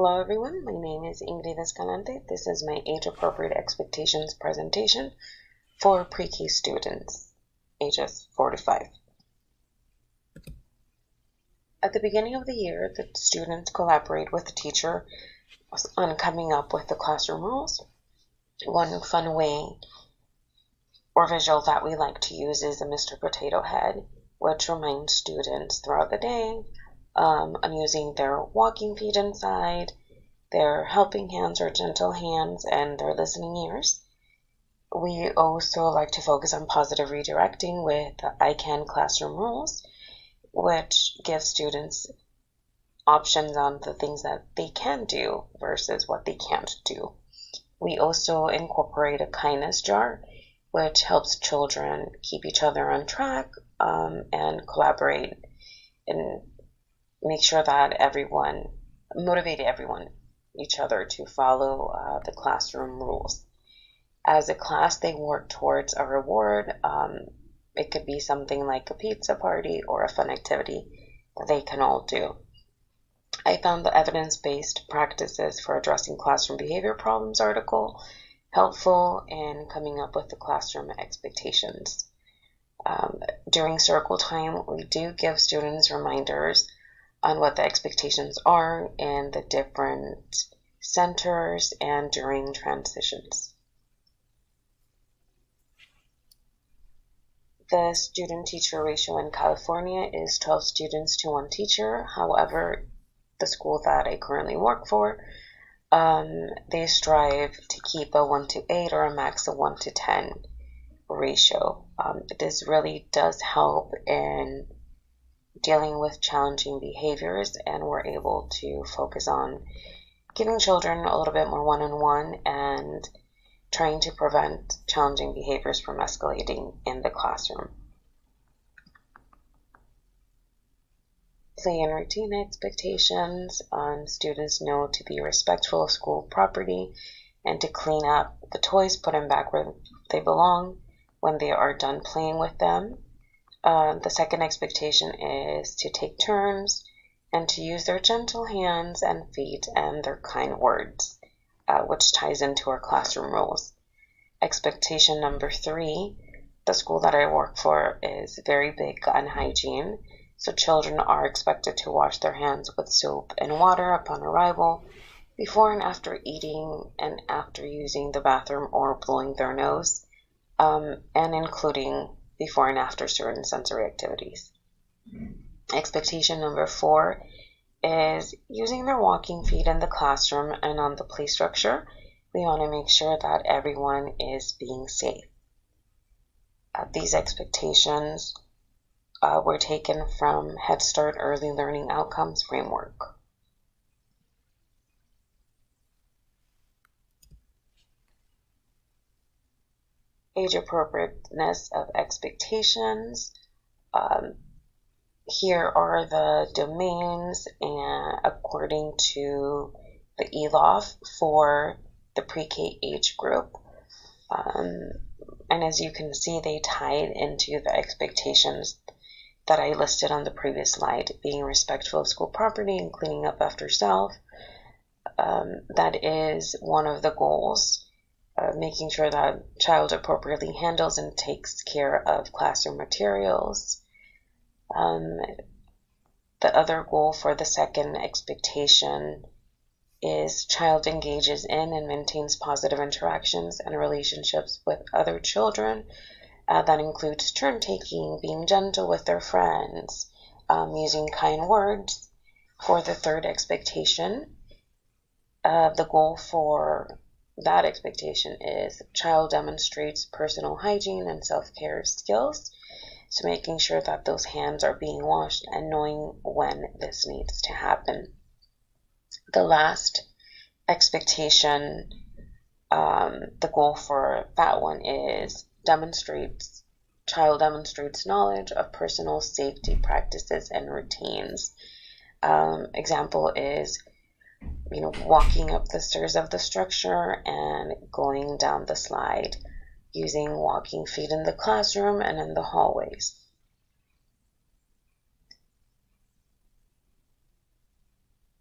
Hello everyone, my name is Ingrid Escalante. This is my age-appropriate expectations presentation for pre-K students, ages 4 to 5. At the beginning of the year, the students collaborate with the teacher on coming up with the classroom rules. One fun way or visual that we like to use is the Mr. Potato Head, which reminds students throughout the day on using their walking feet inside, their helping hands or gentle hands, and their listening ears. We also like to focus on positive redirecting with I Can classroom rules, which gives students options on the things that they can do versus what they can't do. We also incorporate a kindness jar, which helps children keep each other on track and collaborate and make sure that motivate each other to follow the classroom rules. As a class, they work towards a reward. It could be something like a pizza party or a fun activity that they can all do. I found the evidence-based practices for addressing classroom behavior problems article helpful in coming up with the classroom expectations. During circle time, we do give students reminders on what the expectations are in the different centers and during transitions. The student-teacher ratio in California is 12 students to 1 teacher. However, the school that I currently work for, they strive to keep a 1:8 or a max of 1:10 ratio. This really does help in dealing with challenging behaviors, and we're able to focus on giving children a little bit more one-on-one and trying to prevent challenging behaviors from escalating in the classroom. Play and routine expectations. Students know to be respectful of school property and to clean up the toys, put them back where they belong when they are done playing with them. The second expectation is to take turns and to use their gentle hands and feet and their kind words, which ties into our classroom rules. Expectation number 3, the school that I work for is very big on hygiene, so children are expected to wash their hands with soap and water upon arrival, before and after eating, and after using the bathroom or blowing their nose, and including before and after certain sensory activities. Expectation number 4 is using their walking feet in the classroom and on the play structure. We want to make sure that everyone is being safe. These expectations were taken from Head Start Early Learning Outcomes Framework. Age appropriateness of expectations. Here are the domains and according to the ELOF for the pre-K age group. And as you can see, they tied into the expectations that I listed on the previous slide, being respectful of school property and cleaning up after self. That is one of the goals. Making sure that child appropriately handles and takes care of classroom materials. The other goal for the second expectation is child engages in and maintains positive interactions and relationships with other children. That includes turn taking, being gentle with their friends, using kind words. For the third expectation, the goal for that expectation is child demonstrates personal hygiene and self-care skills, so making sure that those hands are being washed and knowing when this needs to happen. The last expectation, the goal for that one is child demonstrates knowledge of personal safety practices and routines. Example is walking up the stairs of the structure and going down the slide, using walking feet in the classroom and in the hallways.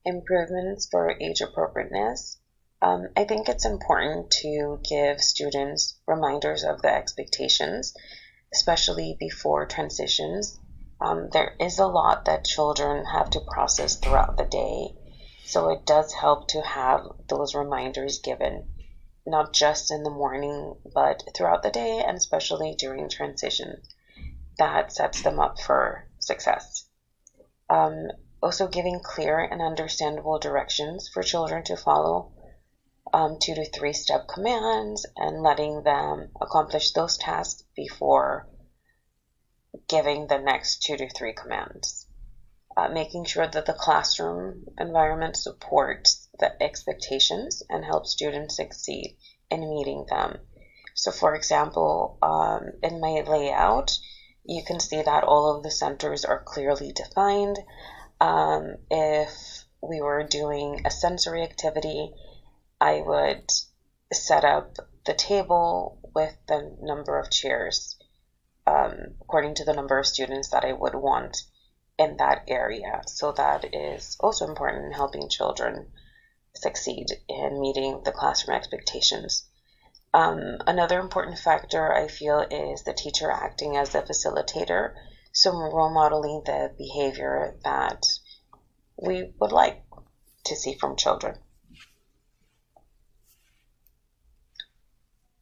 Improvements for age appropriateness. I think it's important to give students reminders of the expectations, especially before transitions. There is a lot that children have to process throughout the day, so it does help to have those reminders given, not just in the morning, but throughout the day and especially during transition. That sets them up for success. Also, giving clear and understandable directions for children to follow, 2 to 3 step commands, and letting them accomplish those tasks before giving the next 2 to 3 commands. Making sure that the classroom environment supports the expectations and helps students succeed in meeting them. So, for example, in my layout, you can see that all of the centers are clearly defined. If we were doing a sensory activity, I would set up the table with the number of chairs according to the number of students that I would want in that area. So that is also important in helping children succeed in meeting the classroom expectations. Another important factor I feel is the teacher acting as a facilitator, so role modeling the behavior that we would like to see from children.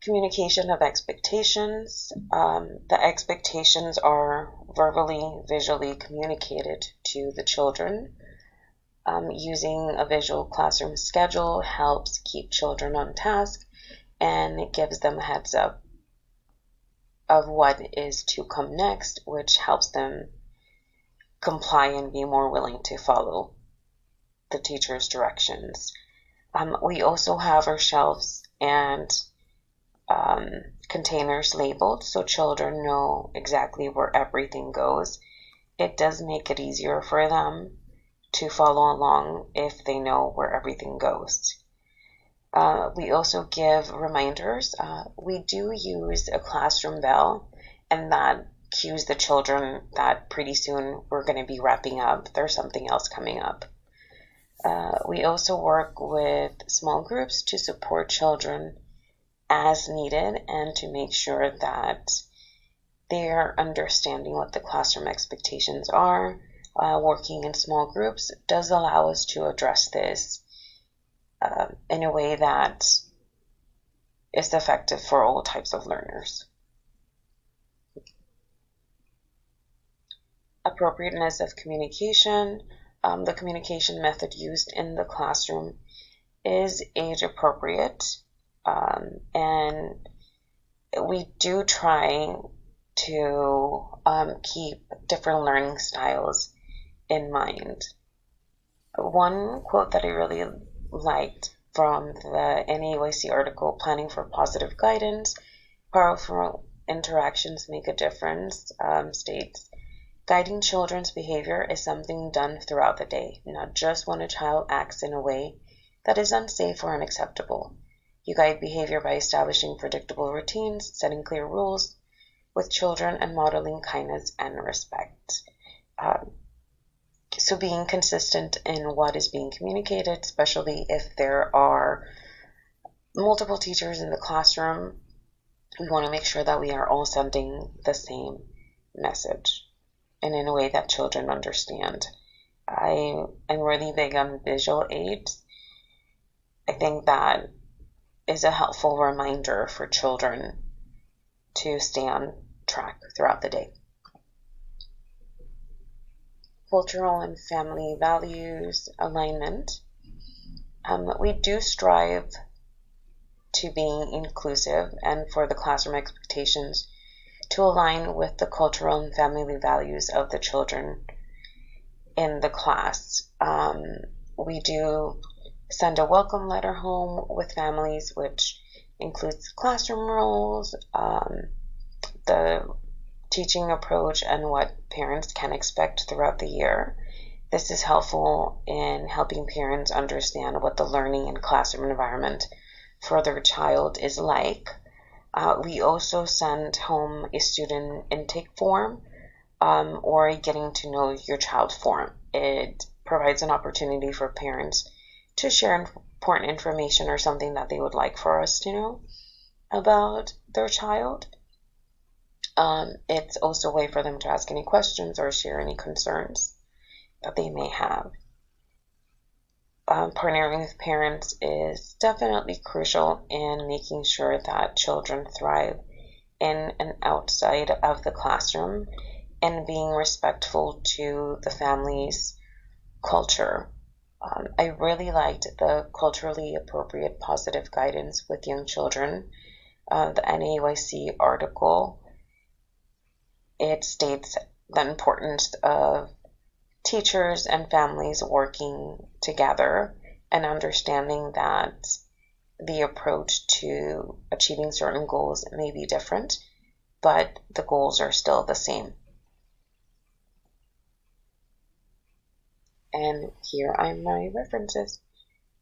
Communication of expectations. The expectations are verbally, visually communicated to the children. Using a visual classroom schedule helps keep children on task, and it gives them a heads up of what is to come next, which helps them comply and be more willing to follow the teacher's directions. We also have our shelves and containers labeled so children know exactly where everything goes. It does make it easier for them to follow along if they know where everything goes. We also give reminders. We do use a classroom bell, and that cues the children that pretty soon we're going to be wrapping up. There's something else coming up. We also work with small groups to support children as needed and to make sure that they're understanding what the classroom expectations are. Working in small groups does allow us to address this in a way that is effective for all types of learners. Appropriateness of communication. The communication method used in the classroom is age appropriate, and we do try to keep different learning styles in mind. One quote that I really liked from the NAEYC article, Planning for Positive Guidance, Powerful Interactions Make a Difference, states, guiding children's behavior is something done throughout the day, not just when a child acts in a way that is unsafe or unacceptable. You guide behavior by establishing predictable routines, setting clear rules with children, and modeling kindness and respect. So being consistent in what is being communicated, especially if there are multiple teachers in the classroom, we want to make sure that we are all sending the same message and in a way that children understand. I am really big on visual aids. I think that is a helpful reminder for children to stay on track throughout the day. Cultural and family values alignment. We do strive to be inclusive and for the classroom expectations to align with the cultural and family values of the children in the class. We do send a welcome letter home with families, which includes classroom rules, the teaching approach, and what parents can expect throughout the year. This is helpful in helping parents understand what the learning and classroom environment for their child is like. We also send home a student intake form or a getting to know your child form. It provides an opportunity for parents to share important information or something that they would like for us to know about their child. It's also a way for them to ask any questions or share any concerns that they may have. Partnering with parents is definitely crucial in making sure that children thrive in and outside of the classroom and being respectful to the family's culture. I really liked the culturally appropriate positive guidance with young children. The NAYC article, it states the importance of teachers and families working together and understanding that the approach to achieving certain goals may be different, but the goals are still the same. And here are my references.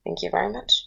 Thank you very much.